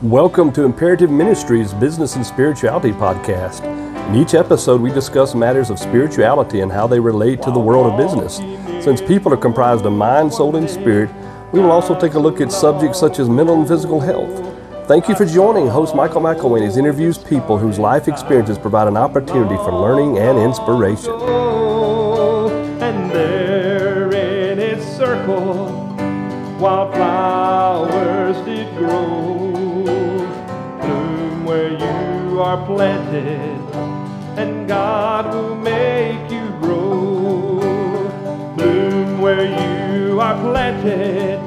Welcome to Imperative Ministries Business and Spirituality Podcast. In each episode, we discuss matters of spirituality and how they relate to the world of business. Since people are comprised of mind, soul, and spirit, we will also take a look at subjects such as mental and physical health. Thank you for joining host Michael McElwain as he interviews people whose life experiences provide an opportunity for learning and inspiration. And there in its circle, wildflowers did grow. Bloom where you are planted, and God will make you grow. Bloom where you are planted,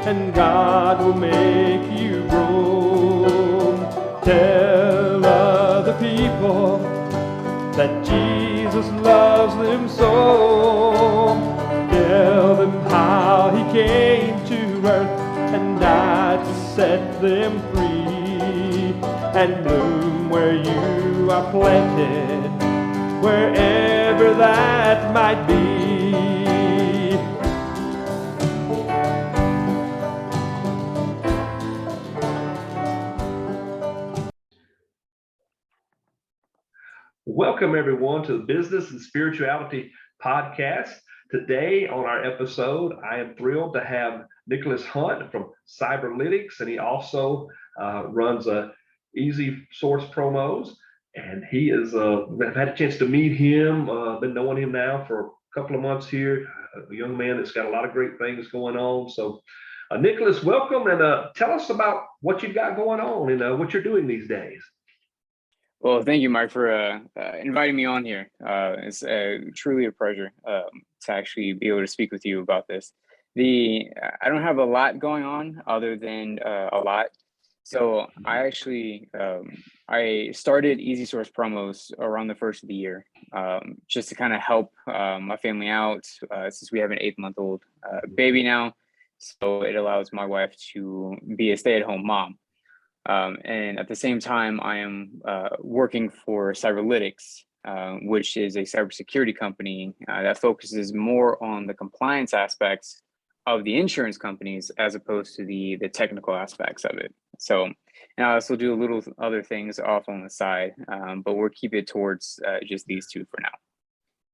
and God will make you grow. Tell other people that Jesus loves them so. Tell them how he came to earth and died to set them free. And bloom where you are planted, wherever that might be. Welcome, everyone, to the Business and Spirituality Podcast. Today on our episode, I am thrilled to have Nicholas Hunt from Cyberlytics, and he also runs Easy Source Promos. And he is, I've had a chance to meet him, been knowing him now for a couple of months here, a young man that's got a lot of great things going on. So, Nicholas, welcome, and tell us about what you've got going on and what you're doing these days. Well, thank you, Mike, for inviting me on here. It's truly a pleasure to actually be able to speak with you about this. I don't have a lot going on other than a lot. So I actually, I started Easy Source Promos around the first of the year, just to kind of help my family out since we have an 8-month-old baby now. So it allows my wife to be a stay-at-home mom. And at the same time, I am working for Cyberlytics, which is a cybersecurity company that focuses more on the compliance aspects of the insurance companies as opposed to the technical aspects of it. So, and I also do a little other things off on the side, but we'll keep it towards just these two for now.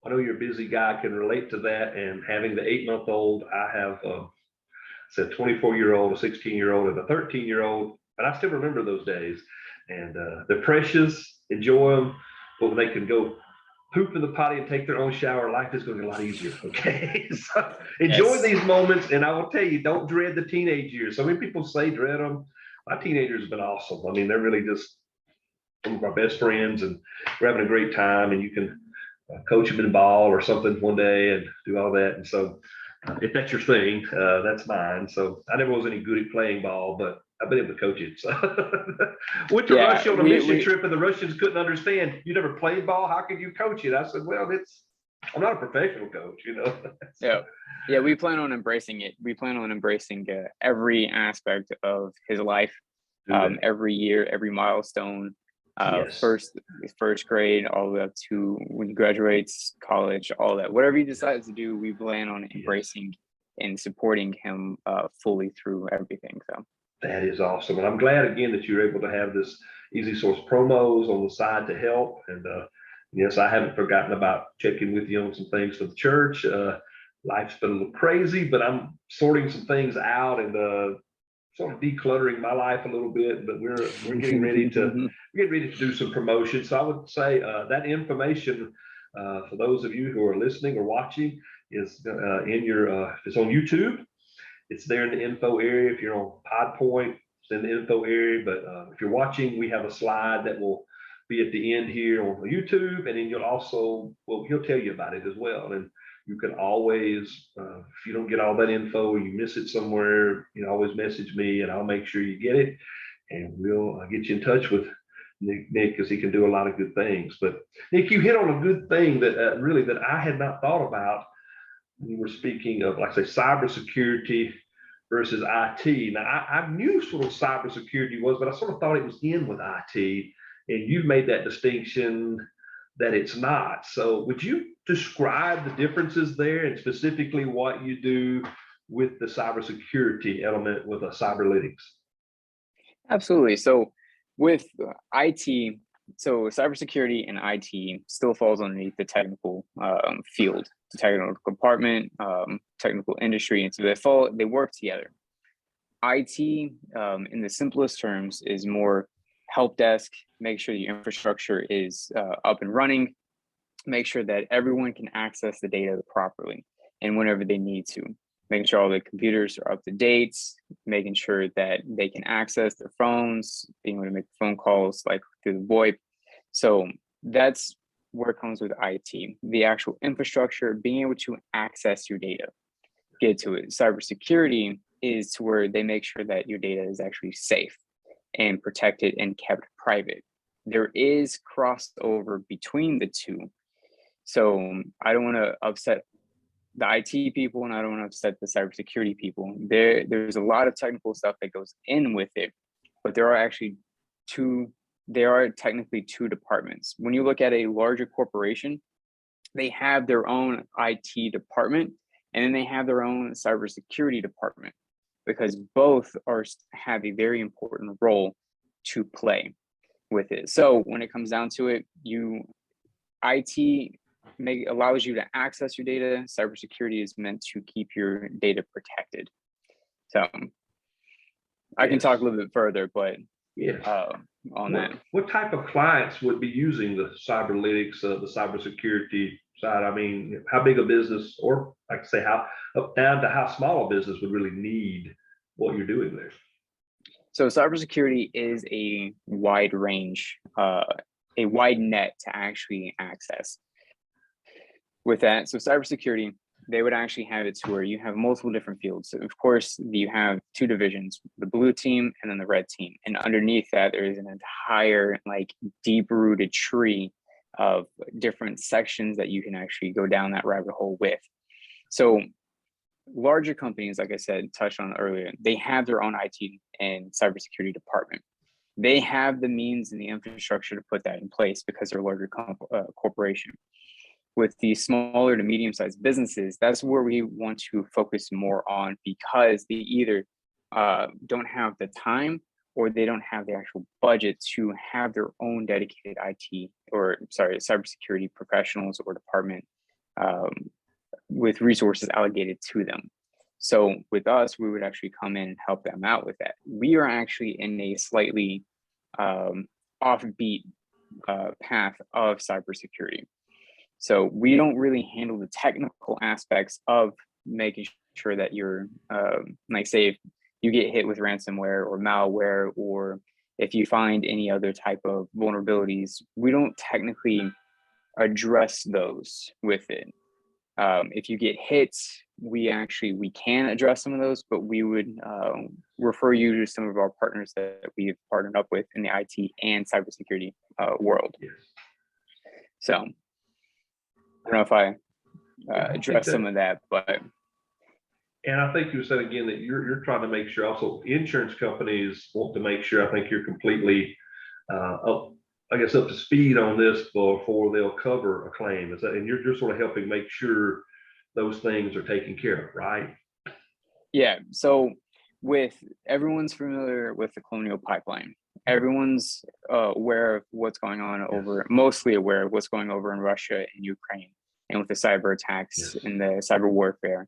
I know you're a busy guy, can relate to that. And having the 8-month-old, I have a 24-year-old, a 16-year-old, and a 13-year-old. But I still remember those days, and they're precious, enjoy them, but when they can go poop in the potty and take their own shower, life is going to be a lot easier, okay? So enjoy these moments, and I will tell you, don't dread the teenage years. So many people say dread them. My teenagers have been awesome. I mean, they're really just some of our best friends, and we're having a great time, and you can coach them in ball or something one day and do all that. And so if that's your thing, that's mine. So I never was any good at playing ball, but I've been able to coach it. So went to Russia on a mission trip, and the Russians couldn't understand. You never played ball. How could you coach it? I said, well, I'm not a professional coach, So. Yeah. We plan on embracing it. We plan on embracing every aspect of his life, every year, every milestone, first grade, all the way up to when he graduates college, all that. Whatever he decides to do, we plan on embracing and supporting him fully through everything. So. That is awesome. And I'm glad again that you're able to have this Easy Source Promos on the side to help. And yes, I haven't forgotten about checking with you on some things for the church. Life's been a little crazy, but I'm sorting some things out and sort of decluttering my life a little bit, but we're getting ready to do some promotion. So I would say that information for those of you who are listening or watching is it's on YouTube. It's there in the info area. If you're on PodPoint, it's in the info area. But if you're watching, we have a slide that will be at the end here on YouTube. And then he'll tell you about it as well. And you can always, if you don't get all that info or you miss it somewhere, always message me and I'll make sure you get it. And we'll get you in touch with Nick because he can do a lot of good things. But Nick, you hit on a good thing that really that I had not thought about. We were speaking of, like I say, cybersecurity versus IT. Now, I knew sort of cybersecurity was, but I sort of thought it was in with IT. And you've made that distinction that it's not. So would you describe the differences there and specifically what you do with the cybersecurity element with a Cyberlytics? Absolutely. So with IT, so cybersecurity and IT still falls underneath the technical field, the technical department, technical industry, and so they work together. IT, in the simplest terms, is more help desk, make sure the infrastructure is up and running, make sure that everyone can access the data properly and whenever they need to, making sure all the computers are up to date, making sure that they can access their phones, being able to make phone calls like through the VoIP. So that's where it comes with IT, the actual infrastructure, being able to access your data, get to it. Cybersecurity is to where they make sure that your data is actually safe and protected and kept private. There is crossover between the two. So I don't want to upset the IT people and I don't want to upset the cybersecurity people. There's a lot of technical stuff that goes in with it, but there are technically two departments. When you look at a larger corporation, they have their own IT department and then they have their own cybersecurity department, because both have a very important role to play with it. So when it comes down to it, IT allows you to access your data. Cybersecurity is meant to keep your data protected. So I can talk a little bit further, but on that. What type of clients would be using the Cyberlytics, the cybersecurity side? I mean, how big a business, or like I say, how up down to how small a business would really need what you're doing there? So cybersecurity is a wide range, a wide net to actually access. With that, so cybersecurity, they would actually have it to where you have multiple different fields. So of course, you have two divisions, the blue team and then the red team. And underneath that, there is an entire deep-rooted tree of different sections that you can actually go down that rabbit hole with. So larger companies, like I said, touched on earlier, they have their own IT and cybersecurity department. They have the means and the infrastructure to put that in place because they're a larger corporation. With the smaller to medium-sized businesses, that's where we want to focus more on, because they either don't have the time or they don't have the actual budget to have their own dedicated cybersecurity professionals or department with resources allocated to them. So with us, we would actually come in and help them out with that. We are actually in a slightly offbeat path of cybersecurity. So we don't really handle the technical aspects of making sure that you're, say if you get hit with ransomware or malware, or if you find any other type of vulnerabilities, we don't technically address those with it. If you get hit, we can address some of those, but we would refer you to some of our partners that we've partnered up with in the IT and cybersecurity world. Yes. So I don't know if I addressed some of that, but. And I think you said again that you're trying to make sure also insurance companies want to make sure, I think you're completely up to speed on this before they'll cover a claim. Is that, and you're sort of helping make sure those things are taken care of, right? Yeah. So everyone's familiar with the Colonial Pipeline. Everyone's aware of what's going on mostly aware of what's going over in Russia and Ukraine, and with the cyber attacks and the cyber warfare.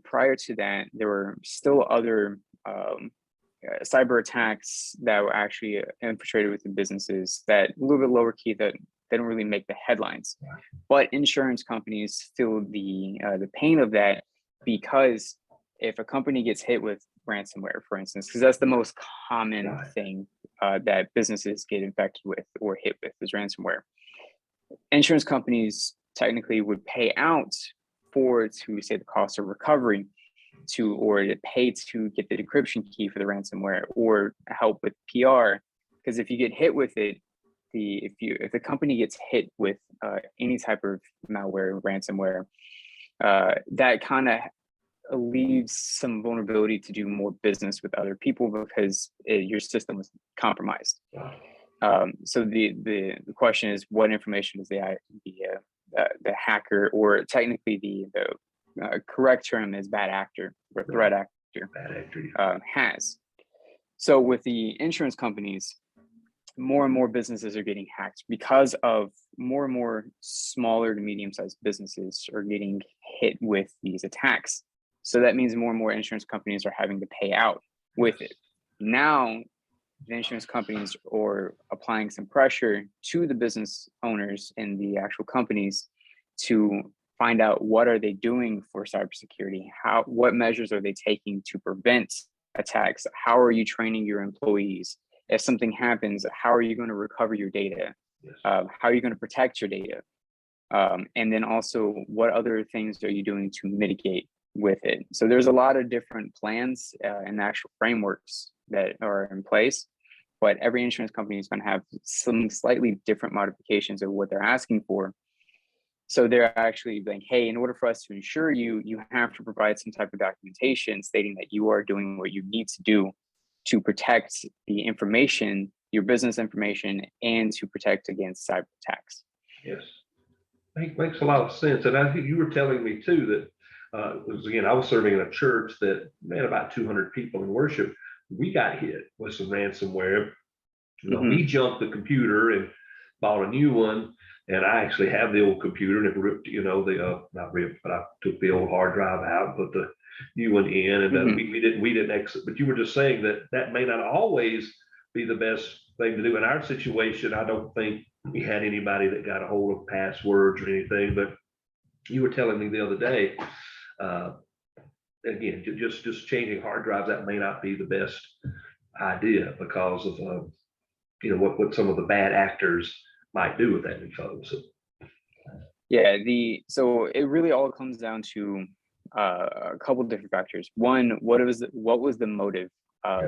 Prior to that, there were still other cyber attacks that were actually infiltrated with the businesses that a little bit lower key, that they don't really make the headlines. But insurance companies feel the pain of that, because if a company gets hit with ransomware, for instance, because that's the most common thing that businesses get infected with or hit with is ransomware. Insurance companies technically would pay out to say the cost of recovery or to pay to get the decryption key for the ransomware or help with PR. Because if you get hit with it, if the company gets hit with any type of malware, ransomware, that kind of leaves some vulnerability to do more business with other people because your system was compromised. So the question is, what information does the hacker, or technically the correct term is bad actor or threat actor, has? So with the insurance companies, more and more businesses are getting hacked because of more and more smaller to medium-sized businesses are getting hit with these attacks. So that means more and more insurance companies are having to pay out with it. Now, the insurance companies are applying some pressure to the business owners and the actual companies to find out what are they doing for cybersecurity, what measures are they taking to prevent attacks, how are you training your employees? If something happens, how are you going to recover your data? How are you going to protect your data? And then also, what other things are you doing to mitigate with it? So there's a lot of different plans and actual frameworks that are in place, but every insurance company is going to have some slightly different modifications of what they're asking for. So they're actually like, hey, in order for us to insure you, you have to provide some type of documentation stating that you are doing what you need to do to protect the information, your business information, and to protect against cyber attacks. Yes, makes a lot of sense. And I think you were telling me too that again, I was serving in a church that had about 200 people in worship. We got hit with some ransomware. We junked the computer and bought a new one. And I actually have the old computer, and it ripped, not ripped, but I took the old hard drive out, put the new one in, and we didn't exit. But you were just saying that may not always be the best thing to do. In our situation, I don't think we had anybody that got a hold of passwords or anything. But you were telling me the other day, again, just changing hard drives, that may not be the best idea because of what some of the bad actors might do with that info. So yeah, so it really all comes down to a couple of different factors. One, what was the motive of,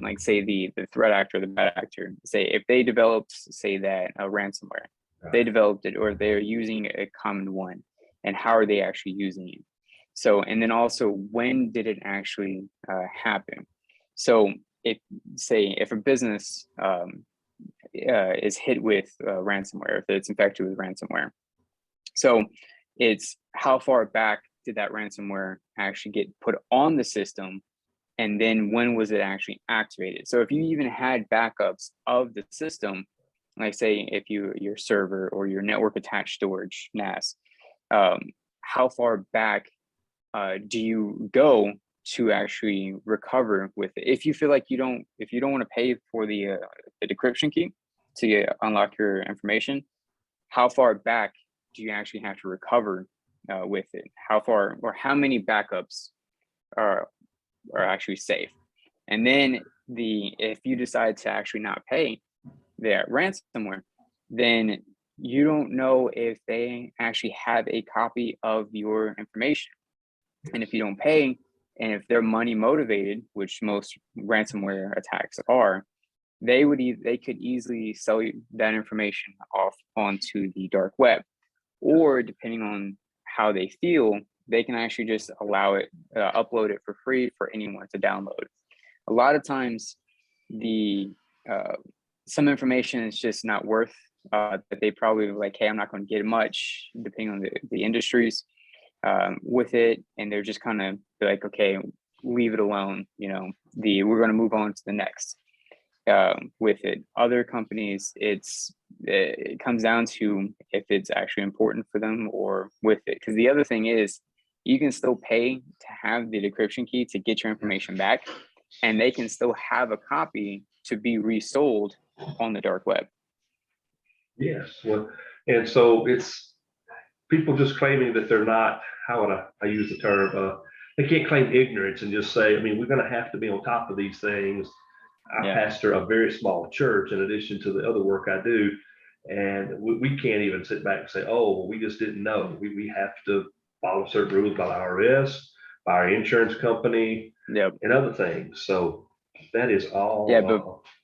like, say the threat actor, the bad actor? Say if they developed, say that a ransomware, they developed it, or they're using a common one, and how are they actually using it? So, and then also, when did it actually happen? So if a business is hit with ransomware, if it's infected with ransomware. So it's how far back did that ransomware actually get put on the system? And then when was it actually activated? So if you even had backups of the system, like say if your server or your network attached storage NAS, how far back do you go to actually recover with it? If you feel like if you don't want to pay for the decryption key to unlock your information, how far back do you actually have to recover with it? How far or how many backups are actually safe? And then if you decide to actually not pay that ransomware, then you don't know if they actually have a copy of your information. And if you don't pay, and if they're money motivated, which most ransomware attacks are, they could easily sell you that information off onto the dark web, or depending on how they feel, they can actually just allow it, upload it for free for anyone to download. A lot of times, some information is just not worth that they probably like, hey, I'm not going to get much, depending on the industries with it, and they're just kind of like, okay, leave it alone. We're going to move on to the next. With it, other companies, it comes down to if it's actually important for them or with it. Because the other thing is, you can still pay to have the decryption key to get your information back, and they can still have a copy to be resold on the dark web. Yes, well, and so it's people just claiming that they're not. How would I use the term? They can't claim ignorance and just say, we're going to have to be on top of these things. I pastor a very small church in addition to the other work I do. And we can't even sit back and say, oh, well, we just didn't know. We have to follow certain rules by the IRS, by our insurance company, and other things. So that is all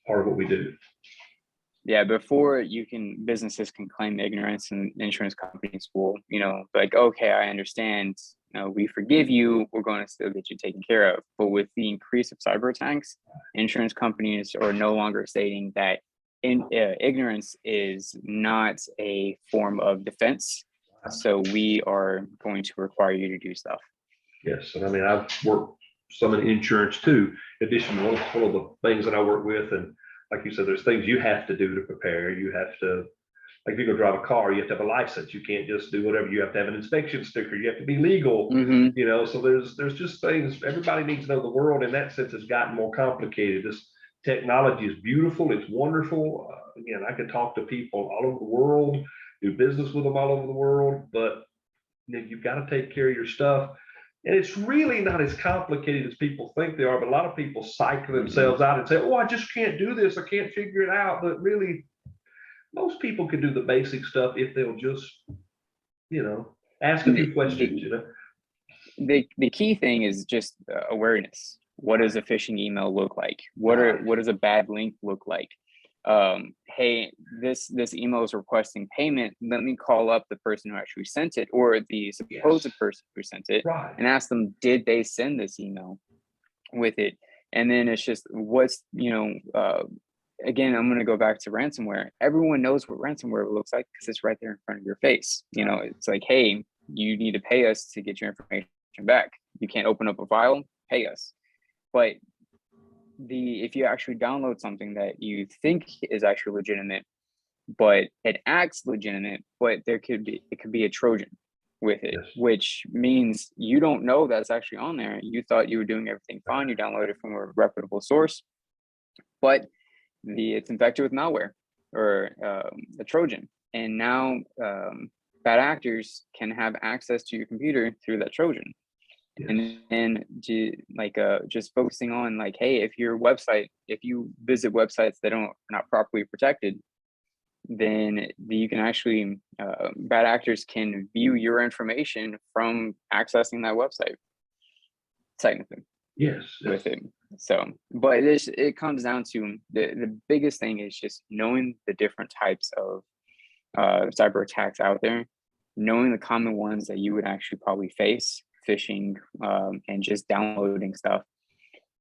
part of what we do. Yeah, before businesses can claim ignorance, and insurance companies will, like, okay, I understand, we forgive you, we're going to still get you taken care of. But with the increase of cyber attacks, insurance companies are no longer stating that ignorance is not a form of defense. So we are going to require you to do stuff. Yes, and I've worked some in insurance too. In addition, one of the things that I work with, and like you said, there's things you have to do to prepare. You have to, like if you're gonna drive a car, you have to have a license. You can't just do whatever. You have to have an inspection sticker. You have to be legal. You know, so there's just things. Everybody needs to know. The world in that sense has gotten more complicated. This technology is beautiful. It's wonderful. Again, I could talk to people all over the world, do business with them all over the world, but you know, you've got to take care of your stuff. And it's really not as complicated as people think they are. But a lot of people psych themselves out and say, "Oh, I just can't do this. I can't figure it out." But really, most people can do the basic stuff if they'll just, you know, ask a few questions. You know, the key thing is just awareness. What does a phishing email look like? What does a bad link look like? Hey, this email is requesting payment. Let me call up the person who actually sent it, or the supposed person who sent it, and ask them, did they send this email with it? And then it's just what's, you know, again, I'm going to go back to ransomware. Everyone knows what ransomware looks like because it's right there in front of your face. You know, it's like, hey, you need to pay us to get your information back. You can't open up a file, pay us. But if you actually download something that you think is actually legitimate, but it acts legitimate, but it could be a Trojan with it, which means you don't know that's actually on there. You thought you were doing everything fine. You downloaded it from a reputable source, but it's infected with malware or a Trojan, and now bad actors can have access to your computer through that Trojan. And then just focusing on like, hey, if you visit websites that are not properly protected, then you can actually bad actors can view your information from accessing that website technically. With it. So, but it comes down to the biggest thing is just knowing the different types of cyber attacks out there, knowing the common ones that you would actually probably face, phishing, and just downloading stuff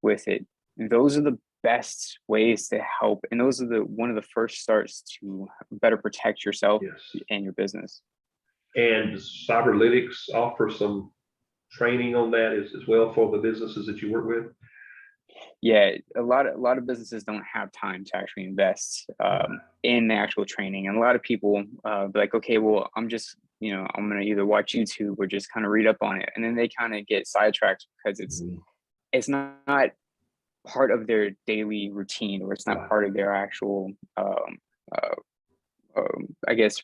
with it. Those are the best ways to help, and those are one of the first starts to better protect yourself and your business. And Cyberlytics offer some training on that as well for the businesses that you work with. Yeah, a lot of businesses don't have time to actually invest in the actual training, and a lot of people be like, okay, well, I'm gonna either watch YouTube or just kind of read up on it, and then they kind of get sidetracked because it's not part of their daily routine, or it's not part of their actual I guess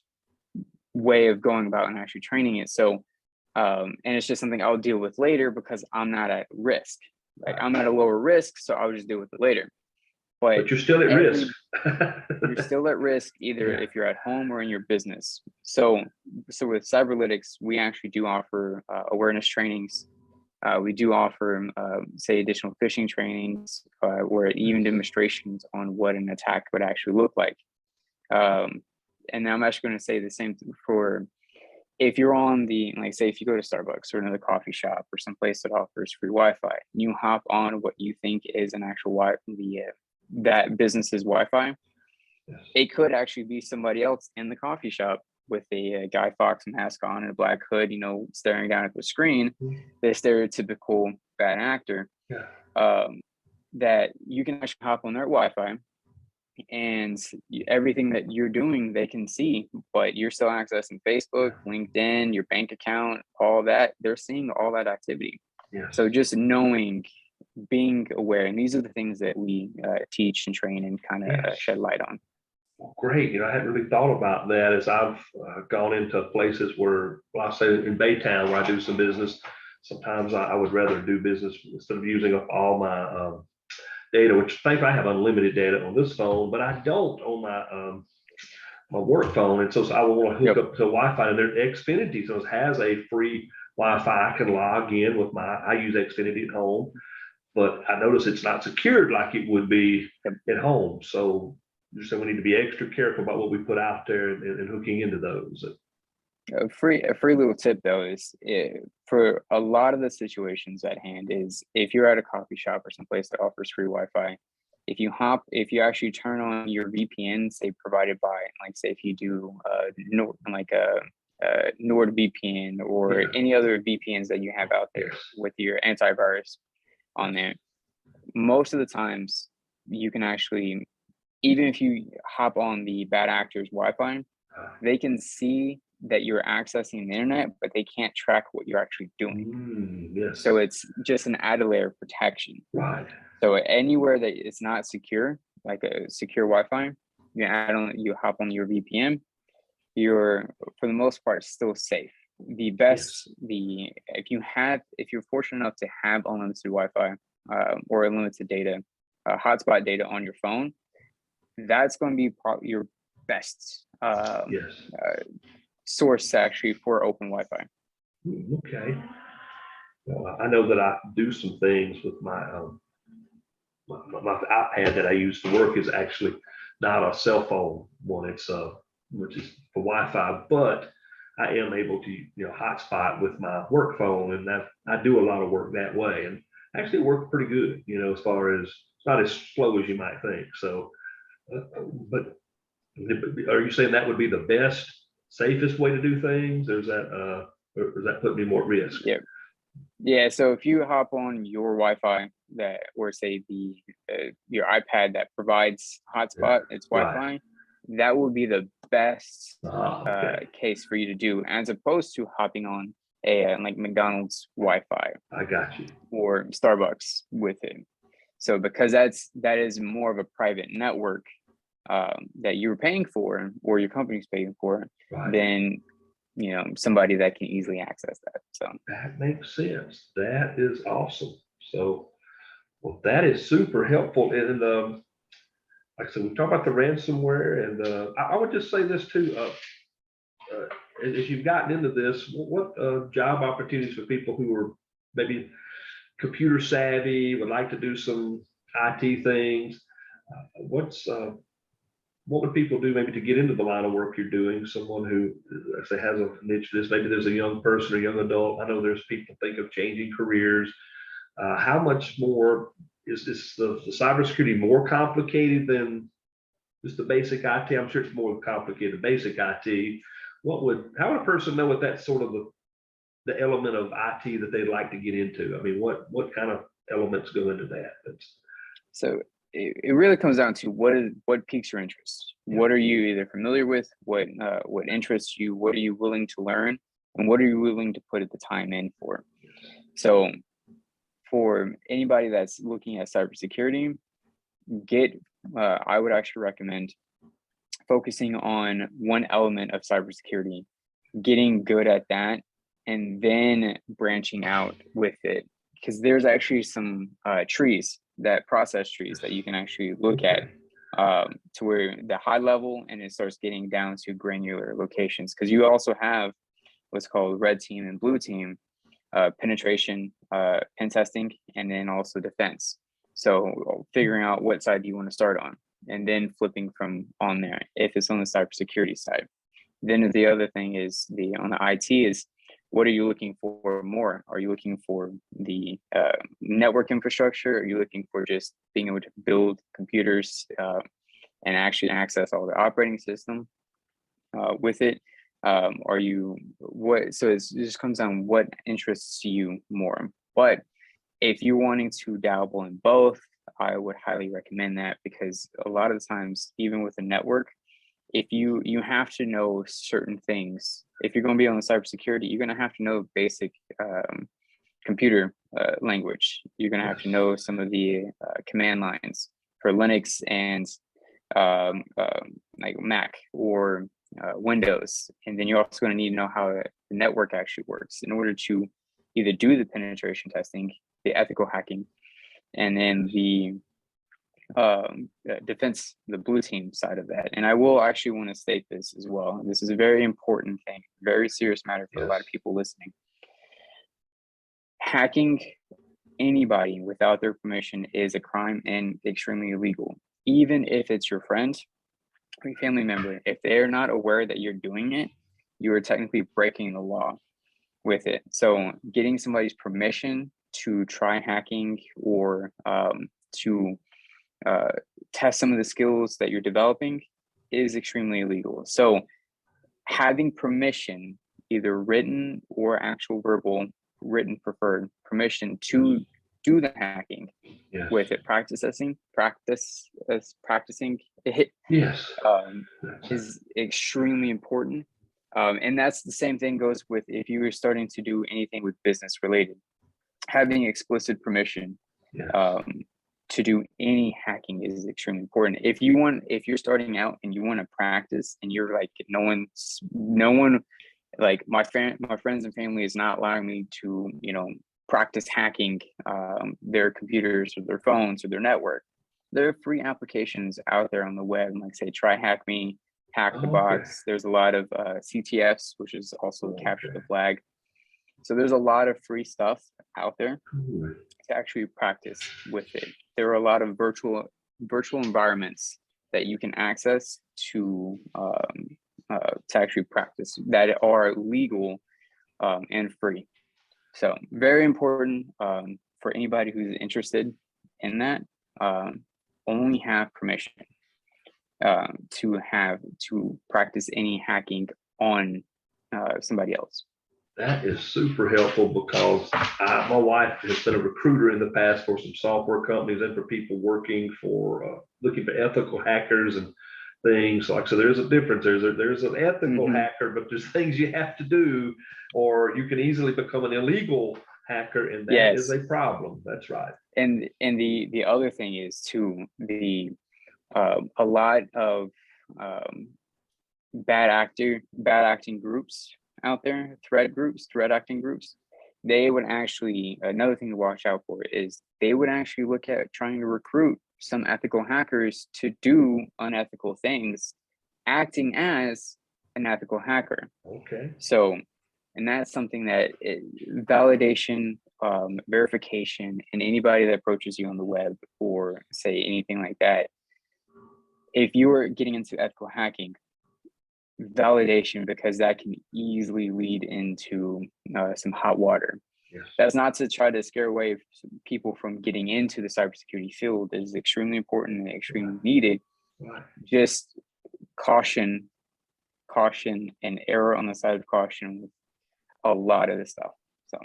way of going about and actually training it. So and it's just something I'll deal with later because I'm not at risk. Like I'm at a lower risk, so I'll just deal with it later. But you're still at risk. You're still at risk either if you're at home or in your business. So with Cyberlytics, we actually do offer awareness trainings. We do offer, say, additional phishing trainings, or even demonstrations on what an attack would actually look like. And I'm actually going to say the same thing for if you're on say if you go to Starbucks or another coffee shop or someplace that offers free Wi-Fi, you hop on what you think is an actual that business's Wi-Fi. It could actually be somebody else in the coffee shop with a Guy Fawkes mask on and a black hood, staring down at the screen, the stereotypical bad actor, that you can actually hop on their Wi-Fi and everything that you're doing, they can see, but you're still accessing Facebook, LinkedIn, your bank account, all that. They're seeing all that activity. So just knowing, being aware, and these are the things that we teach and train and kind of shed light on. Well, great. I hadn't really thought about that as I've gone into places where, I say in Baytown where I do some business, sometimes I would rather do business instead of using up all my data, which thankfully I have unlimited data on this phone, but I don't on my work phone. And so I will want to hook up to Wi-Fi, and their Xfinity has a free Wi-Fi. I can log in with I use Xfinity at home, but I notice it's not secured like it would be at home. So we need to be extra careful about what we put out there and hooking into those. A free little tip though is for a lot of the situations at hand is if you're at a coffee shop or someplace that offers free Wi-Fi, if you actually turn on your VPN, say provided by, say if you do NordVPN or any other VPNs that you have out there with your antivirus, on there. Most of the times you can actually, even if you hop on the bad actor's Wi-Fi, they can see that you're accessing the internet, but they can't track what you're actually doing. Yes. So it's just an added layer of protection. Right. So anywhere that it's not secure, like a secure Wi-Fi, you hop on your VPN, you're for the most part still safe. The best, if you're fortunate enough to have unlimited Wi-Fi or unlimited data, hotspot data on your phone, that's going to be your best source actually for open Wi-Fi. Okay. Well, I know that I do some things with my iPad that I use to work is actually not a cell phone one. It's which is for Wi-Fi, but I am able to hotspot with my work phone, and I do a lot of work that way, and actually work pretty good. As far as it's not as slow as you might think. So, but are you saying that would be the best, safest way to do things, or is that putting me more at risk? Yeah. So if you hop on your Wi-Fi or say your iPad that provides hotspot, it's Wi-Fi, right, that would be the best case for you to do, as opposed to hopping on a like McDonald's Wi-Fi. I got you. Or Starbucks with it. So because that is more of a private network that you're paying for, or your company's paying for, right, than somebody that can easily access that. So that makes sense. That is awesome. So, well, that is super helpful. And like I said, we talked about the ransomware, and I would just say this too. As you've gotten into this, what job opportunities for people who are maybe computer savvy, would like to do some IT things? What would people do maybe to get into the line of work you're doing? Someone who, say, has a niche for this, maybe there's a young person or young adult. I know there's people think of changing careers. How much more is the cybersecurity more complicated than just the basic IT? I'm sure it's more complicated, basic IT. How would a person know what that's sort of the element of IT that they'd like to get into? I mean, what kind of elements go into that? So it really comes down to what piques your interest. What are you either familiar with? What interests you? What are you willing to learn? And what are you willing to put the time in for? So for anybody that's looking at cybersecurity, I would actually recommend focusing on one element of cybersecurity, getting good at that, and then branching out with it. Because there's actually some process trees that you can actually look at to where the high level, and it starts getting down to granular locations. Because you also have what's called red team and blue team, penetration, pen testing, and then also defense. So figuring out what side you want to start on, and then flipping from on there if it's on the cybersecurity side. Then the other thing is on the IT is, what are you looking for more? Are you looking for the network infrastructure? Are you looking for just being able to build computers and actually access all the operating system with it? So it just comes down what interests you more. But if you're wanting to dabble in both, I would highly recommend that, because a lot of the times, even with a network, if you have to know certain things. If you're going to be on the cybersecurity, you're going to have to know basic computer language. You're going to have to know some of the command lines for Linux and like Mac or Windows. And then you're also going to need to know how the network actually works in order to either do the penetration testing, the ethical hacking, and then the defense, the blue team side of that. And I will actually want to state this as well. This is a very important thing, very serious matter for a lot of people listening. Hacking anybody without their permission is a crime and extremely illegal. Even if it's your friend or your family member, if they're not aware that you're doing it, you are technically breaking the law with it. So getting somebody's permission to try hacking or to test some of the skills that you're developing is extremely illegal. So having permission, either written or actual verbal, written preferred permission to do the hacking Yes. with it. Practicing it Yes. is extremely important. And that's the same thing goes with if you were starting to do anything with business related. Having explicit permission Yes. to do any hacking is extremely important. If you're starting out and you want to practice and you're like, no one, like my friends and family is not allowing me to, practice hacking their computers or their phones or their network. There are free applications out there on the web, like say Try Hack Me, Hack the Box. There's a lot of CTFs, which is also Capture the Flag. So there's a lot of free stuff out there to actually practice with it. There are a lot of virtual environments that you can access to actually practice that are legal and free. So very important for anybody who's interested in that. Only have permission to practice any hacking on somebody else. That is super helpful because my wife has been a recruiter in the past for some software companies and for people working for looking for ethical hackers and things like. So there's a difference. There's an ethical hacker, but there's things you have to do, or you can easily become an illegal hacker, and that is a problem. That's right. And the other thing is too, a lot of bad acting groups out there, threat acting groups, they would actually, another thing to watch out for is they would actually look at trying to recruit some ethical hackers to do unethical things, acting as an ethical hacker. Okay. So, and that's something that validation, verification, and anybody that approaches you on the web or say anything like that, if you are getting into ethical hacking, validation, because that can easily lead into some hot water. Yes. That's not to try to scare away people from getting into the cybersecurity field. It is extremely important and extremely needed. Right. Just caution, and error on the side of caution with a lot of this stuff. So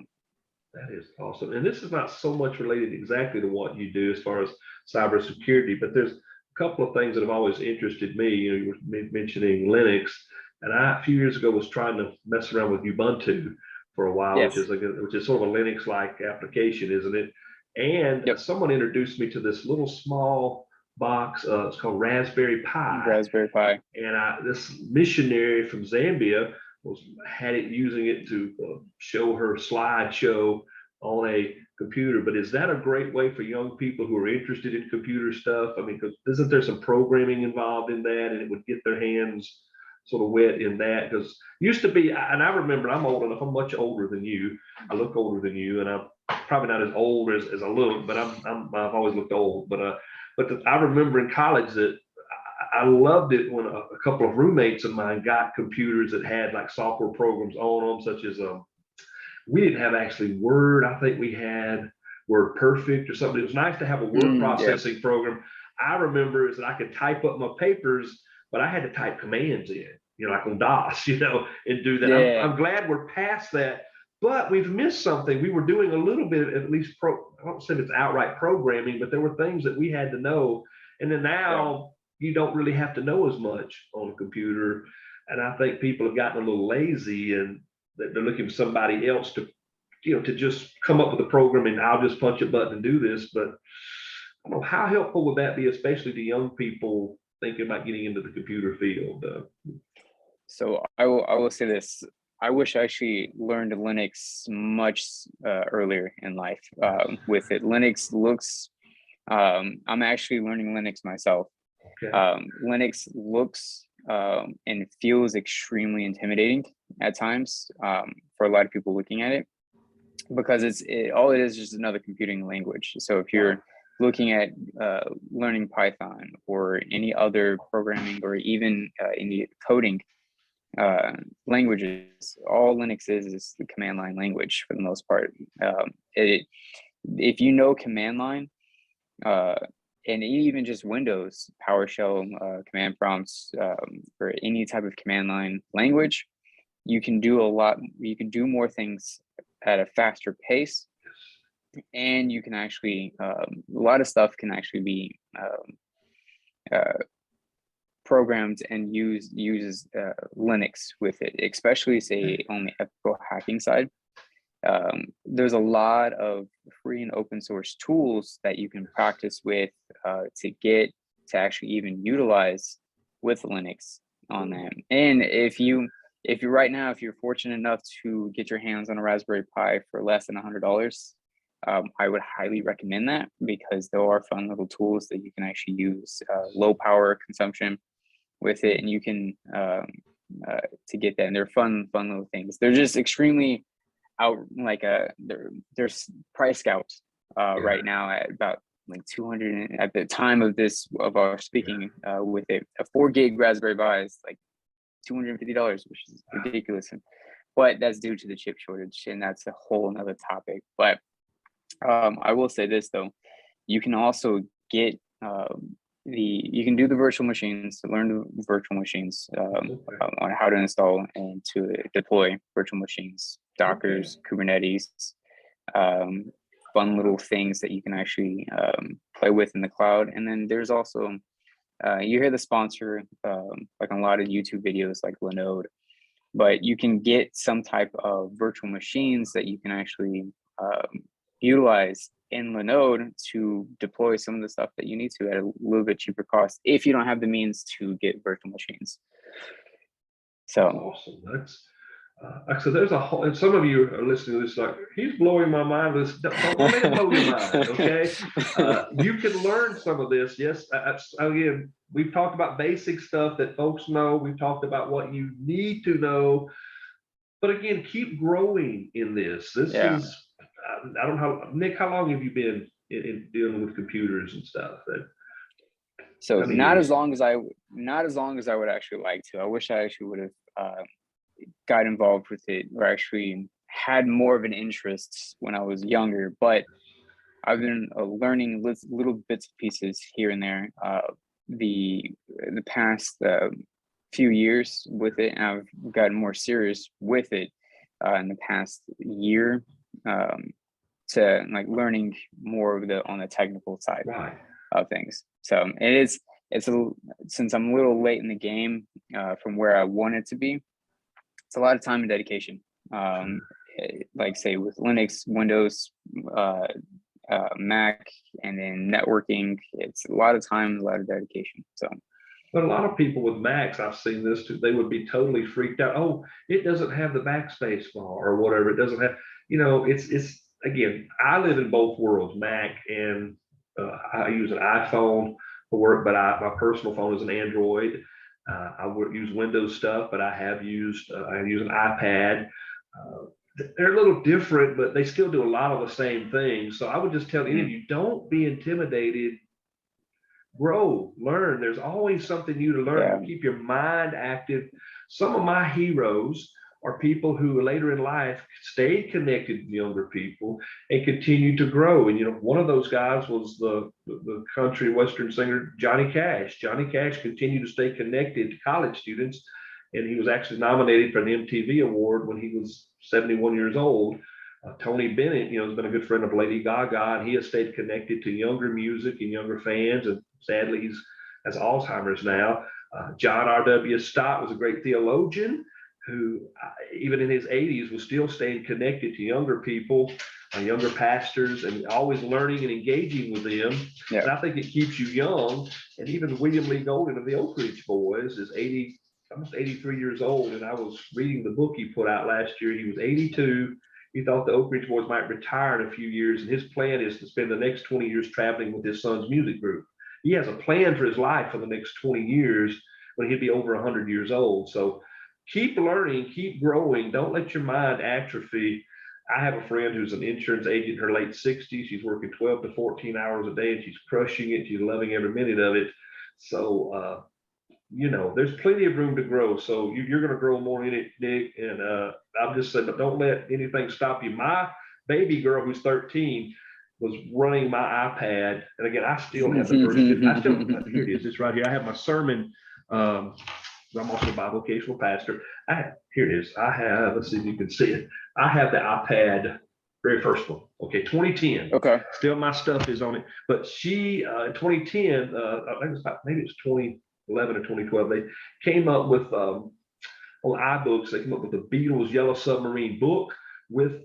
that is awesome. And this is not so much related exactly to what you do as far as cybersecurity, but there's a couple of things that have always interested me. You were mentioning Linux, and I a few years ago was trying to mess around with Ubuntu for a while, which is sort of a Linux-like application, isn't it? And someone introduced me to this little small box. It's called Raspberry Pi. And this missionary from Zambia had it using it to show her slideshow on a computer. But is that a great way for young people who are interested in computer stuff? I mean, because isn't there some programming involved in that, and it would get their hands sort of wet in that? Because used to be, and I remember, I'm old enough, I'm much older than you. I look older than you, and I'm probably not as old as I look, but I've always looked old. But I remember in college that I loved it when a couple of roommates of mine got computers that had like software programs on them, such as we didn't have actually Word. I think we had Word Perfect or something. It was nice to have a word processing program. I remember is that I could type up my papers, but I had to type commands in, like on DOS, and do that. Yeah. I'm glad we're past that, but we've missed something. We were doing a little bit, at least I don't say it's outright programming, but there were things that we had to know. And then now you don't really have to know as much on a computer. And I think people have gotten a little lazy, and that they're looking for somebody else to, to just come up with a program and I'll just punch a button and do this. But I don't know, how helpful would that be, especially to young people thinking about getting into the computer field? So I will say this. I wish I actually learned Linux much earlier in life with it. Linux looks, I'm actually learning Linux myself. Okay. Linux looks and feels extremely intimidating at times for a lot of people looking at it, because all it is just another computing language. So if you're looking at learning Python or any other programming or even any coding languages, all Linux is the command line language for the most part. If you know command line, and even just Windows, PowerShell, command prompts, or any type of command line language, you can do more things at a faster pace and you can actually a lot of stuff can actually be programmed and uses Linux with it, especially say on the ethical hacking side. There's a lot of free and open source tools that you can practice with to actually even utilize with Linux on them. And if you're fortunate enough to get your hands on a Raspberry Pi for less than $100, I would highly recommend that, because there are fun little tools that you can actually use, low power consumption with it, and you can to get that. And they're fun little things. They're just extremely out, like there's price scouts right now at about like 200 at the time of our speaking with it. A 4 gig Raspberry Pi is like $250, which is ridiculous. But that's due to the chip shortage, and that's a whole another topic. But I will say this though, you can also get you can do the virtual machines, learn the virtual machines on how to install and to deploy virtual machines, Dockers, Kubernetes, fun little things that you can actually play with in the cloud. And then there's also, you hear the sponsor, like on a lot of YouTube videos like Linode, but you can get some type of virtual machines that you can actually utilize in Linode to deploy some of the stuff that you need to at a little bit cheaper cost if you don't have the means to get virtual machines. So awesome. That's so there's a whole, and some of you are listening to this like, he's blowing my mind. Don't let it blow your mind, okay? You can learn some of this. Yes, again, we've talked about basic stuff that folks know. We've talked about what you need to know. But again, keep growing in this. This is, I don't know, Nick, how long have you been in dealing with computers and stuff? So not as long as I would actually like to. I wish I actually would have got involved with it, or actually had more of an interest when I was younger. But I've been learning little bits and pieces here and there the past few years with it, and I've gotten more serious with it in the past year, to like learning more of on the technical side of things. So since I'm a little late in the game from where I wanted to be, it's a lot of time and dedication. Like say with Linux, Windows, Mac, and then networking, it's a lot of time, a lot of dedication. So. But a lot of people with Macs, I've seen this too, they would be totally freaked out. Oh, it doesn't have the backspace bar or whatever. It doesn't have, it's again, I live in both worlds, Mac, and I use an iPhone for work, but my personal phone is an Android. I would use Windows stuff, but I use an iPad. They're a little different, but they still do a lot of the same things. So I would just tell any of you, don't be intimidated. Grow, learn. There's always something new to learn. Keep your mind active. Some of my heroes are people who later in life stayed connected to younger people and continued to grow. And one of those guys was the country western singer Johnny Cash. Johnny Cash continued to stay connected to college students, and he was actually nominated for an MTV award when he was 71 years old. Tony Bennett, has been a good friend of Lady Gaga, and he has stayed connected to younger music and younger fans. And sadly, he has Alzheimer's now. John R.W. Stott was a great theologian who, even in his 80s, was still staying connected to younger people, younger pastors, and always learning and engaging with them. Yeah. And I think it keeps you young. And even William Lee Golden of the Oak Ridge Boys is almost 83 years old. And I was reading the book he put out last year. He was 82. He thought the Oak Ridge Boys might retire in a few years, and his plan is to spend the next 20 years traveling with his son's music group. He has a plan for his life for the next 20 years when he'll be over 100 years old. So keep learning, keep growing. Don't let your mind atrophy. I have a friend who's an insurance agent in her late 60s. She's working 12 to 14 hours a day, and she's crushing it. She's loving every minute of it. So, there's plenty of room to grow. So you're going to grow more in it, Nick. And I'm just saying, but don't let anything stop you. My baby girl, who's 13, was running my iPad. And again, I still have the first, here it is. It's right here. I have my sermon. I'm also a bivocational pastor. Here it is. Let's see if you can see it. I have the iPad, very first one. Okay, 2010. Okay. Still, my stuff is on it. But she, in 2010, I think maybe it was 2011 or 2012, they came up with, on iBooks, they came up with the Beatles Yellow Submarine book with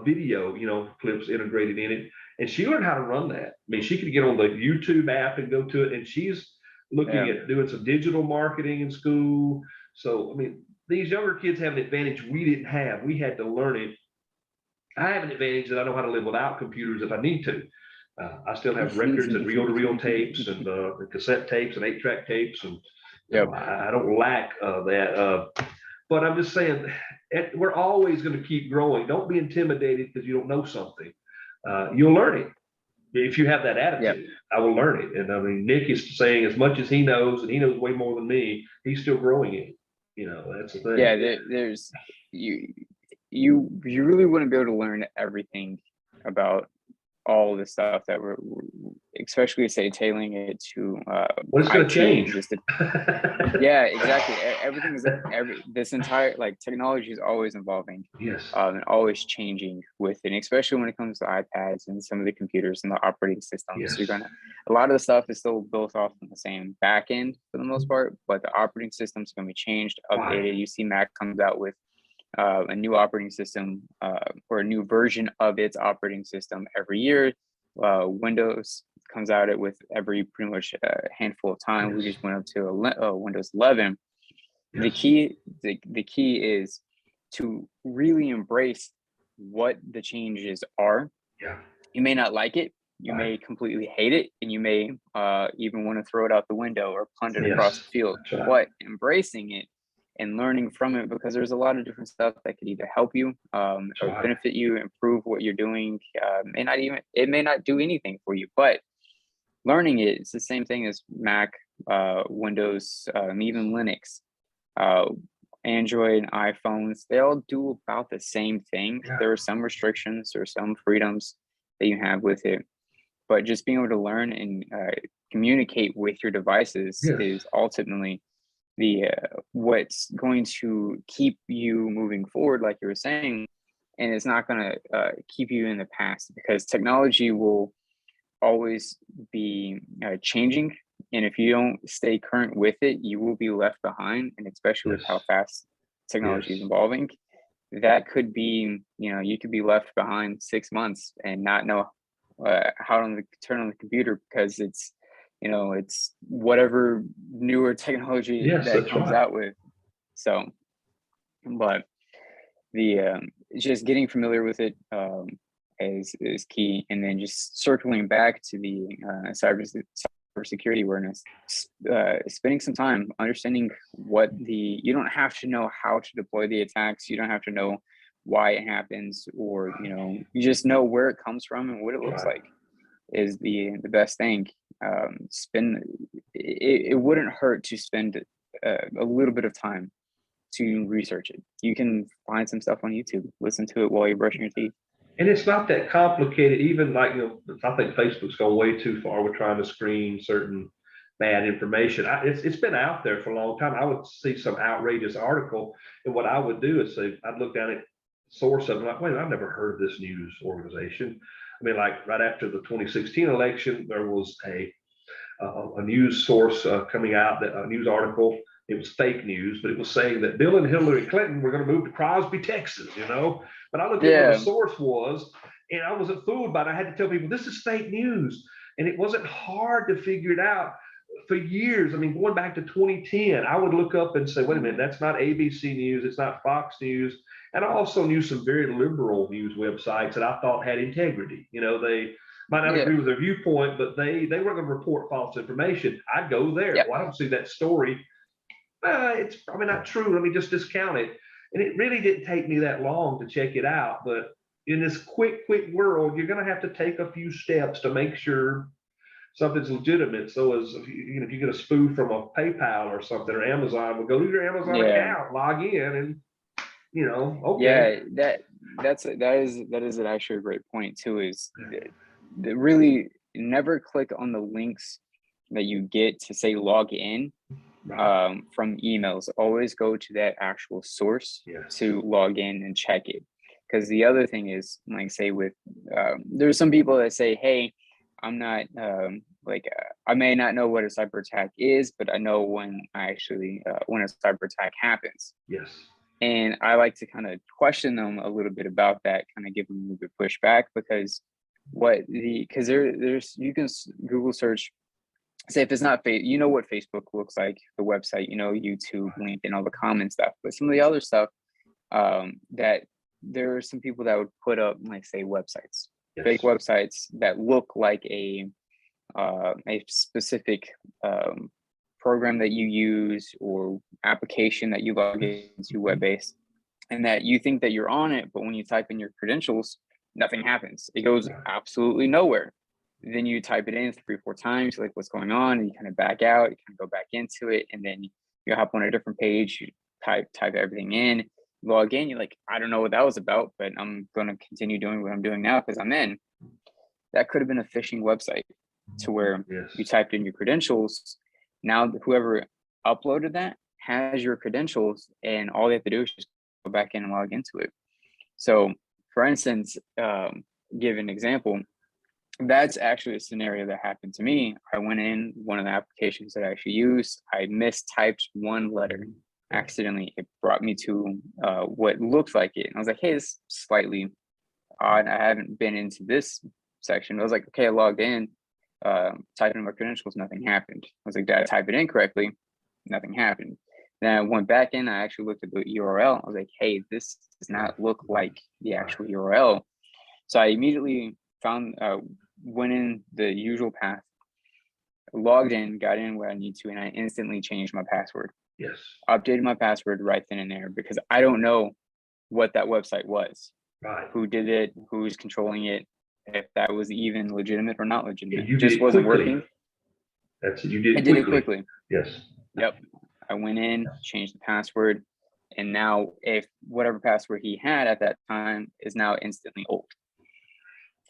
video, clips integrated in it. And she learned how to run that. I mean, she could get on the YouTube app and go to it. And she's looking at doing some digital marketing in school. So, I mean, these younger kids have an advantage we didn't have. We had to learn it. I have an advantage that I know how to live without computers if I need to. I still have records and reel-to-reel tapes and cassette tapes and 8-track tapes, and I don't lack that. But I'm just saying, we're always going to keep growing. Don't be intimidated because you don't know something. You'll learn it if you have that attitude. I will learn it. And I mean, Nick is saying as much as he knows, and he knows way more than me, he's still growing it. That's the thing. Yeah, there's you really wouldn't be able to learn everything about all the stuff that we're especially say tailing it to it's going to change. Yeah, exactly. Everything is this entire technology is always evolving. Yes. And always changing with it, especially when it comes to iPads and some of the computers and the operating systems. Yes. A lot of the stuff is still built off of the same back end for the most part, but the operating system's going to be changed, updated. Right. You see Mac comes out with a new operating system or a new version of its operating system every year. Windows comes out with every pretty much handful of time. Yes. We just went up to Windows 11. Yes. The key is to really embrace what the changes are. Yeah. You may not like it. You may completely hate it, and you may even want to throw it out the window or punt it across the field. Right. But embracing it and learning from it, because there's a lot of different stuff that could either help you or benefit you, improve what you're doing. It may not do anything for you, but learning it's the same thing as Mac, Windows, even Linux, Android, iPhones. They all do about the same thing. Yeah. There are some restrictions or some freedoms that you have with it, but just being able to learn and communicate with your devices is ultimately the what's going to keep you moving forward, like you were saying, and it's not going to keep you in the past, because technology will always be changing, and if you don't stay current with it, you will be left behind. And especially with how fast technology is evolving, that could be, you could be left behind 6 months and not know how to turn on the computer, because it's it's whatever newer technology that comes out with. So, but the just getting familiar with it is key. And then just circling back to the cybersecurity awareness, spending some time understanding you don't have to know how to deploy the attacks. You don't have to know why it happens, or you just know where it comes from and what it looks like is the best thing. It wouldn't hurt to spend a little bit of time to research it. You can find some stuff on YouTube, listen to it while you're brushing your teeth. And it's not that complicated. Even I think Facebook's gone way too far with trying to screen certain bad information. It's been out there for a long time. I would see some outrageous article, and what I would do is I'd look down at source of it, like, wait, I've never heard of this news organization. I mean, like right after the 2016 election, there was a news source coming out, that a news article. It was fake news, but it was saying that Bill and Hillary Clinton were going to move to Crosby, Texas, But I looked at what the source was, and I wasn't fooled by it. I had to tell people, this is fake news. And it wasn't hard to figure it out for years. I mean, going back to 2010, I would look up and say, wait a minute, that's not ABC News. It's not Fox News. And I also knew some very liberal news websites that I thought had integrity. They might not agree with their viewpoint, but they weren't going to report false information. I'd go there. Well, I don't see that story. It's probably not true. Let me just discount it. And it really didn't take me that long to check it out. But in this quick world, you're going to have to take a few steps to make sure something's legitimate. So as if you get a spoof from a PayPal or something, or Amazon, well, go to your Amazon account, log in, and okay. Yeah, that is actually a great point too. Is that really never click on the links that you get to say log in. From emails. Always go to that actual source to log in and check it, Because the other thing is, like, say with there's some people that say, hey, I'm not I may not know what a cyber attack is, but I know when when a cyber attack happens. Yes. And I like to kind of question them a little bit about that, kind of give them a little bit of pushback, because there's you can Google search, say if it's not you know what Facebook looks like, the website, you know, YouTube, LinkedIn, all the common stuff, but some of the other stuff that there are some people that would put up, like, say, websites, Yes. fake websites that look like a specific program that you use or application that you log into web-based, and that you think that you're on it, but when you type in your credentials, nothing happens. It goes absolutely nowhere. Then you type it in 3 or 4 times, like, what's going on? And you kind of back out, you kind of go back into it, and then you hop on a different page, you type everything in, log in, you're like, I don't know what that was about, but I'm going to continue doing what I'm doing now because I'm in. That could have been a phishing website to where you typed in your credentials. Now whoever uploaded that has your credentials, and all they have to do is just go back in and log into it. So for instance, give an example, that's actually a scenario that happened to me. I went in one of the applications that I actually use, I mistyped one letter accidentally. It brought me to what looked like it. And I was like, hey, this is slightly odd. I haven't been into this section. I was like, okay, I logged in, typed in my credentials, nothing happened. I was like, did I type it in correctly? Nothing happened. Then I went back in, I actually looked at the URL. I was like, hey, this does not look like the actual URL. So I immediately went in the usual path, logged in, got in where I need to, and I instantly changed my password. Yes. Updated my password right then and there, because I don't know what that website was, Right. who did it, who's controlling it, if that was even legitimate or not legitimate. You It just wasn't working. You did it quickly. I did it quickly. Yes. Yep. I went in, changed the password, and now if whatever password he had at that time is now instantly old.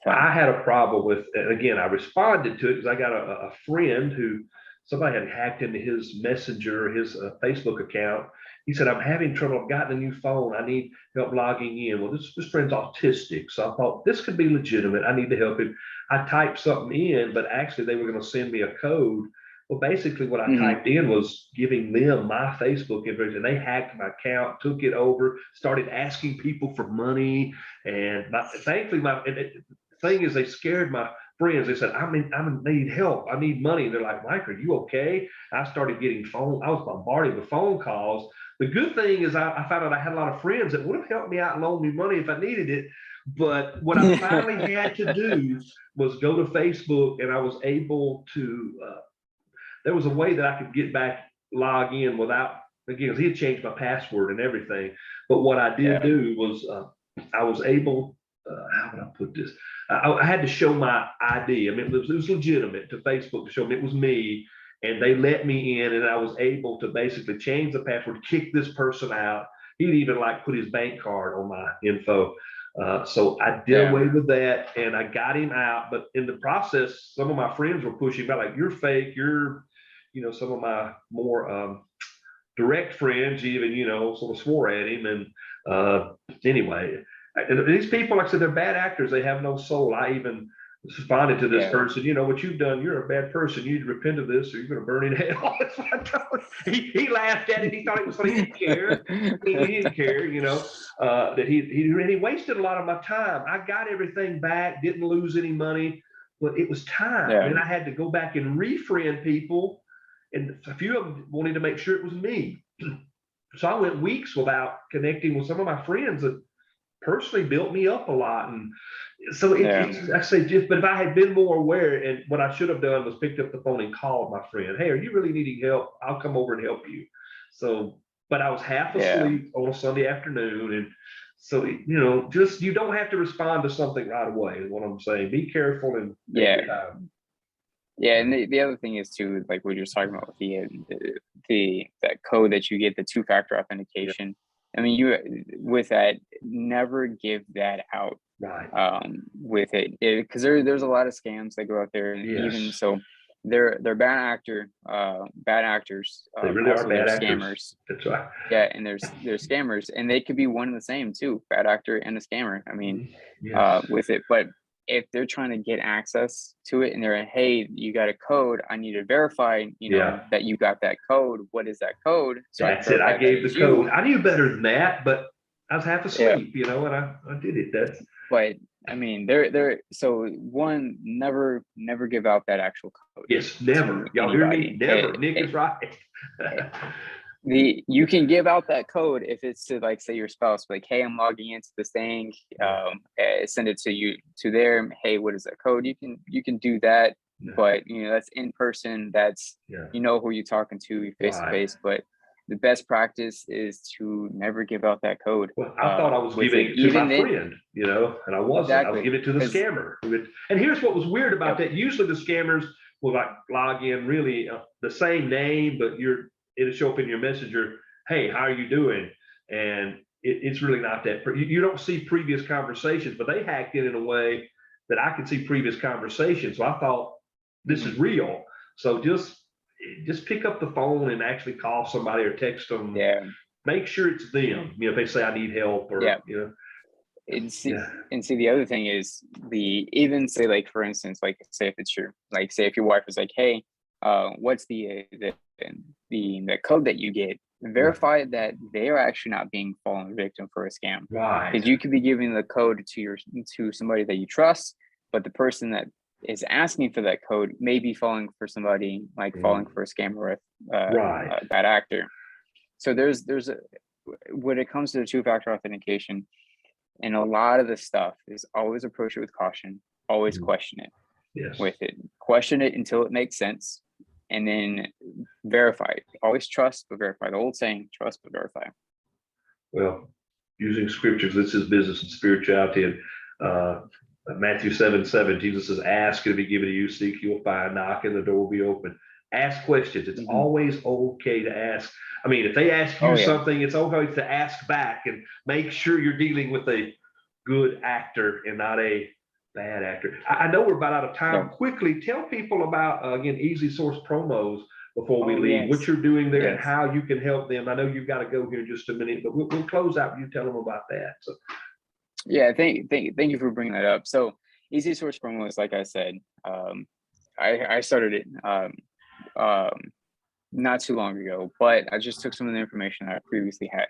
So I had a problem with, and again, I responded to it because I got a friend who somebody had hacked into his messenger, his Facebook account. He said, I'm having trouble. I've gotten a new phone. I need help logging in. Well, this friend's autistic. So I thought this could be legitimate. I need to help him. I typed something in, but actually they were going to send me a code. Well, basically what I typed in was giving them my Facebook information. They hacked my account, took it over, started asking people for money. And thankfully, the thing is, they scared my friends. They said, I need help. I need money. And they're like, Mike, are you okay? I started getting I was bombarded with phone calls. The good thing is I found out I had a lot of friends that would have helped me out and loaned me money if I needed it. But what I finally had to do was go to Facebook, and I was able to, there was a way that I could get back, log in without, again, he had changed my password and everything. But what I did do was I was able, how would I put this? I had to show my ID. I mean, it was legitimate to Facebook to show me it was me, and they let me in, and I was able to basically change the password, kick this person out. He'd even like put his bank card on my info. So I did away with that, and I got him out. But in the process, some of my friends were pushing back, like, you're fake, some of my more direct friends even, sort of swore at him. And anyway, and these people, like I said, they're bad actors. They have no soul. I even responded to this person, what you've done, you're a bad person. You need to repent of this or you're going to burn in hell. He laughed at it. He thought it was funny. He didn't care. He didn't care, that he wasted a lot of my time. I got everything back, didn't lose any money, but it was time. And I had to go back and refriend people. And a few of them wanted to make sure it was me. So I went weeks without connecting with some of my friends that personally built me up a lot. And so I say, just, but if I had been more aware, and what I should have done was picked up the phone and called my friend, hey, are you really needing help? I'll come over and help you. So, but I was half asleep on a Sunday afternoon. And so, just, you don't have to respond to something right away is what I'm saying. Be careful and take your time. Yeah, and the other thing is too, like what you're talking about with that code that you get, the 2-factor authentication. I mean, you with that, never give that out. Right. With it, because there's a lot of scams that go out there, and even so, they're bad actors. They really are also bad they're actors. scammers. That's right. Yeah, and there's scammers, and they could be one and the same too, bad actor and a scammer. I mean, Yes. with it, but if they're trying to get access to it and they're like, hey, you got a code, I need to verify, that you got that code. What is that code? So That's it. I gave the code. I knew better than that, but I was half asleep, and I did it. That's. But I mean, they're so one, never give out that actual code. Yes, never. Y'all hear me? Never. Nick is right. You can give out that code if it's to, like, say your spouse, like, hey, I'm logging into this thing, send it to them. Hey, what is that code? You can do that, but that's in person. That's who you're talking to face to face. But the best practice is to never give out that code. Well, I thought I was giving it to my friend, and I wasn't. Exactly. I was giving it to the scammer. And here's what was weird about that. Usually the scammers will like log in really the same name, but it'll show up in your messenger. Hey, how are you doing? And it's really not that. You don't see previous conversations, but they hacked in a way that I could see previous conversations. So I thought this is real. So just pick up the phone and actually call somebody or text them. Yeah. Make sure it's them. If they say I need help or And see the other thing is even say, like, for instance, like, say if it's say if your wife is like, hey, what's the code that you get? Verify that they are actually not being fallen victim for a scam. Right. Because you could be giving the code to somebody that you trust, but the person that is asking for that code may be falling for somebody, like falling for a scam or a bad actor. So there's when it comes to two-factor authentication, and a lot of the stuff is always approach it with caution, always question it with it. Question it until it makes sense, and then verify it. Always trust, but verify. The old saying, trust, but verify. Well, using scriptures, this is business and spirituality. And Matthew 7:7, Jesus says, ask, it'll be given to you, seek, you'll find, knock, and the door will be open. Ask questions. It's always okay to ask. I mean, if they ask you something, it's okay to ask back and make sure you're dealing with a good actor and not a bad actor. I know we're about out of time. Quickly, tell people about, again, Easy Source promos before we leave, what you're doing there and how you can help them. I know you've got to go here in just a minute, but we'll close out. You tell them about that. So. Yeah, thank you for bringing that up. So Easy Source promos, like I said, I started it not too long ago, but I just took some of the information that I previously had.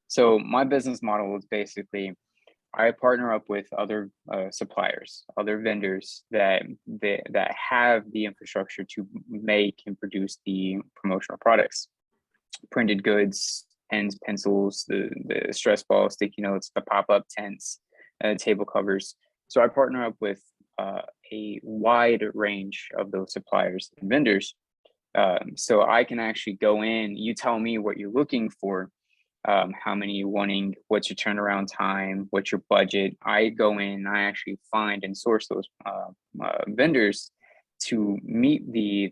So my business model is basically I partner up with other suppliers, other vendors that have the infrastructure to make and produce the promotional products, printed goods, pens, pencils, the stress balls, sticky notes, the pop-up tents, table covers. So I partner up with a wide range of those suppliers and vendors. So I can actually go in, you tell me what you're looking for, how many you're wanting, what's your turnaround time, what's your budget. I go in, I actually find and source those vendors to meet the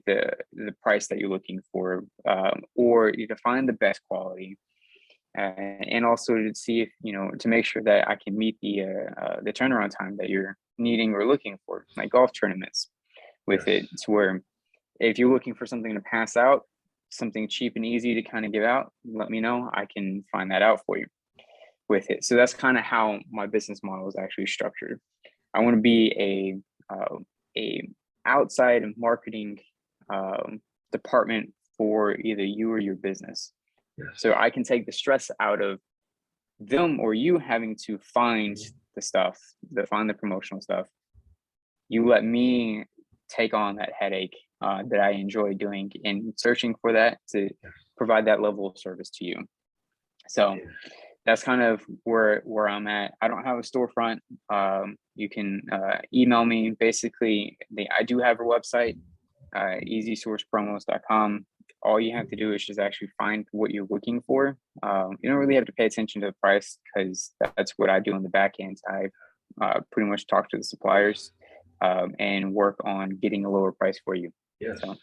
price that you're looking for, or to find the best quality, and also to see if to make sure that I can meet the turnaround time that you're needing or looking for, like golf tournaments with it, to where if you're looking for something to pass out, something cheap and easy to kind of give out, let me know. I can find that out for you with it. So that's kind of how my business model is actually structured. I want to be a outside marketing department for either you or your business. So I can take the stress out of them or you having to find the stuff, find the promotional stuff. You let me take on that headache that I enjoy doing and searching for that to provide that level of service to you. So that's kind of where I'm at. I don't have a storefront. You can email me. Basically, I do have a website, easysourcepromos.com. All you have to do is just actually find what you're looking for. You don't really have to pay attention to the price, because that's what I do on the back end. I pretty much talk to the suppliers and work on getting a lower price for you. Yes. So,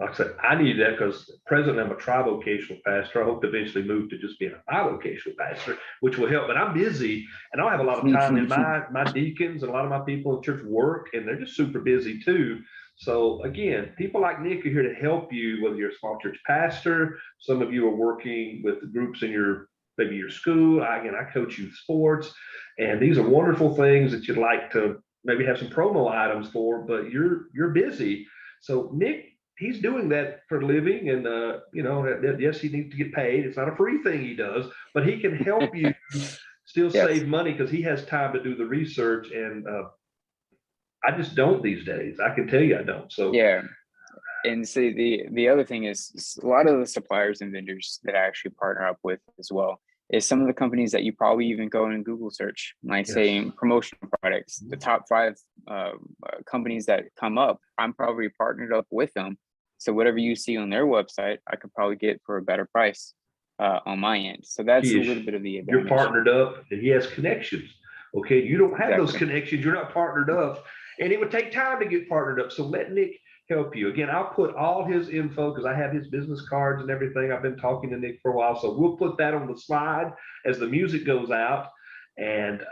like I said, I need that because presently I'm a tri-vocational pastor. I hope to eventually move to just being a bi-vocational pastor, which will help. But I'm busy and I don't have a lot of time. And my deacons and a lot of my people in church work, and they're just super busy too. So again, people like Nick are here to help you, whether you're a small church pastor, some of you are working with the groups in maybe your school. I coach youth sports, and these are wonderful things that you'd like to maybe have some promo items for, but you're busy. So Nick, he's doing that for a living, and yes, he needs to get paid. It's not a free thing he does, but he can help you still Yes. save money because he has time to do the research, and I just don't these days. I can tell you I don't. So Yeah. And so the other thing is a lot of the suppliers and vendors that I actually partner up with as well is some of the companies that you probably even go in Google search, like saying promotional products, the top 5 companies that come up, I'm probably partnered up with them. So whatever you see on their website, I could probably get for a better price on my end. So that's a little bit of the advantage. You're partnered up, and he has connections. Okay, you don't have those connections. You're not partnered up, and it would take time to get partnered up. So let Nick help you. Again, I'll put all his info because I have his business cards and everything. I've been talking to Nick for a while, so we'll put that on the slide as the music goes out. And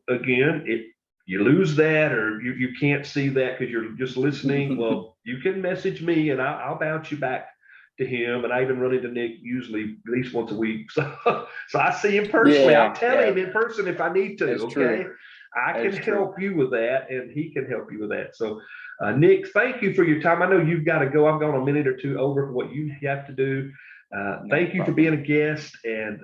again, if you lose that or you can't see that because you're just listening, well, you can message me and I'll bounce you back to him. And I even run into Nick usually at least once a week. So I see him personally. I'll tell him in person if I need to. That's okay. True. I can help you with that, and he can help you with that. So, Nick, thank you for your time. I know you've got to go. I've gone a minute or two over for what you have to do. Thank you for being a guest, and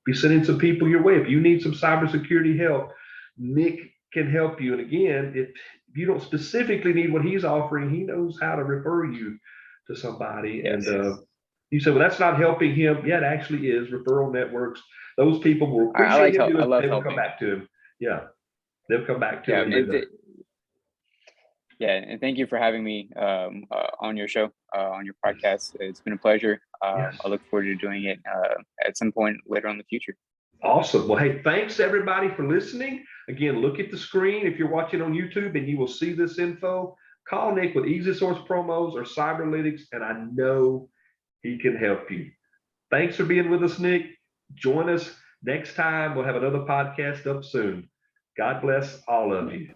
be sending some people your way. If you need some cybersecurity help, Nick can help you. And again, if you don't specifically need what he's offering, he knows how to refer you to somebody. Yes. And you said, well, that's not helping him. Yeah, it actually is. Referral networks. Those people will appreciate him. They will come back to him. Yeah, they'll come back to him. And thank you for having me on your show, on your podcast. It's been a pleasure. I look forward to doing it at some point later in the future. Awesome. Well, hey, thanks everybody for listening. Again, look at the screen if you're watching on YouTube, and you will see this info. Call Nick with Easy Source Promos or Cyberlytics, and I know he can help you. Thanks for being with us, Nick. Join us next time. We'll have another podcast up soon. God bless all of you.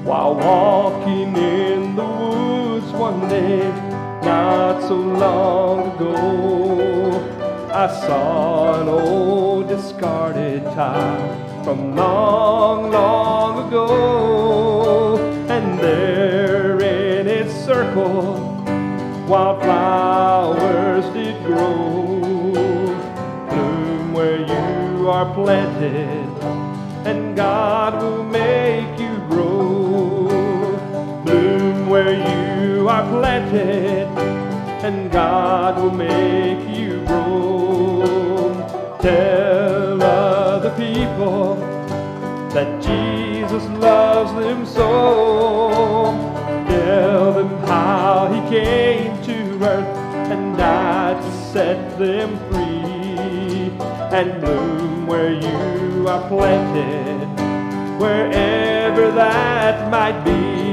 While walking in the woods one day, not so long ago, I saw an old discarded tie from long, long ago. And there in its circle, wildflowers did grow. Bloom where you are planted, and God will make you grow. Bloom where you are planted, and God will make you grow. Tell other people that Jesus loves them so. Tell them how he came to earth and died to set them free. And bloom where you are planted, wherever that might be.